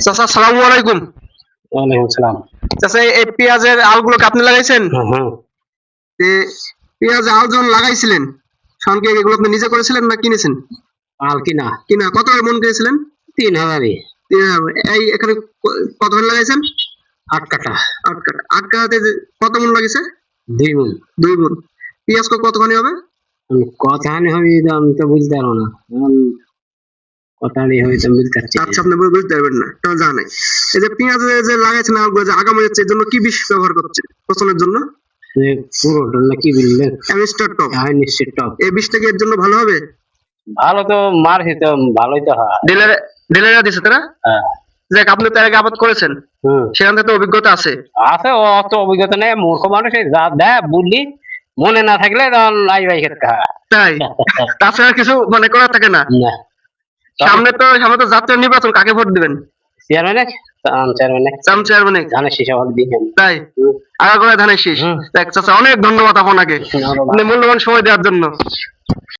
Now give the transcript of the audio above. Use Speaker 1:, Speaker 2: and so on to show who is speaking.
Speaker 1: চাচা আসসালামু আলাইকুম।
Speaker 2: ওয়ালাইকুম সালাম।
Speaker 1: চাচা এই পেঁয়াজের আলগুলো কি আপনি লাগাইছেন?
Speaker 2: হুম।
Speaker 1: পেঁয়াজ আল যখন লাগাইছিলেন সঙ্গে এগুলো আপনি নিজে করেছিলেন না কিনেছেন?
Speaker 2: আল কিনা
Speaker 1: কিনা কত করে মন কিনেছিলেন?
Speaker 2: 3000-ই।
Speaker 1: এই এখানে কত করে লাগাইছেন?
Speaker 2: 8 কাঠা।
Speaker 1: 8 কাঠাতে কত মন লাগিছে?
Speaker 2: 2 মণ।
Speaker 1: 2 মন। পেঁয়াজ কতখানি হবে?
Speaker 2: কতখানি হবে আমি তো বুঝতে পারবো না। কতখানি হবে তো বুঝতে পারছি না।
Speaker 1: আচ্ছা, আপনি বুঝতে পারবেন না, তো জানাই। এই যে পেঁয়াজ যে লাগাইছেন আলগুলো যে আগামী হচ্ছে এর জন্য কি বিষ ব্যবহার করছেন পচনের জন্য?
Speaker 2: পুরোটা না কি বললেন?
Speaker 1: Amistar top.
Speaker 2: হ্যাঁ, নিশ্চিত টপ।
Speaker 1: এই বিষটা কি এর জন্য ভালো হবে?
Speaker 2: ভালো তো মারছি তো, ভালোই তো হয়।
Speaker 1: ডিলাররা দিছে তারা?
Speaker 2: হ্যাঁ।
Speaker 1: দেখ, আপনি তো এর আগে আবাদ করেছেন, সেখান থেকে তো অভিজ্ঞতা আছে।
Speaker 2: আছে, অত অভিজ্ঞতা নেই, মূর্খ মানুষ যা দেয় বললি মনে না থাকলে তখন লাই ভাই খেতে হয়।
Speaker 1: তাই? তাছাড়া কিছু মনে করা থাকে না?
Speaker 2: না।
Speaker 1: সামনে তো জাতীয় নির্বাচন, কাকে ভোট দিবেন?
Speaker 2: চেয়ারম্যানে
Speaker 1: চেয়ারম্যানে
Speaker 2: ধানের শীষে ভোট দিই।
Speaker 1: তাই? আগাগোড়া ধানের শীষ। দেখ চাচা, অনেক ধন্যবাদ আপনাকে, আপনি মূল্যবান সময় দেওয়ার জন্য।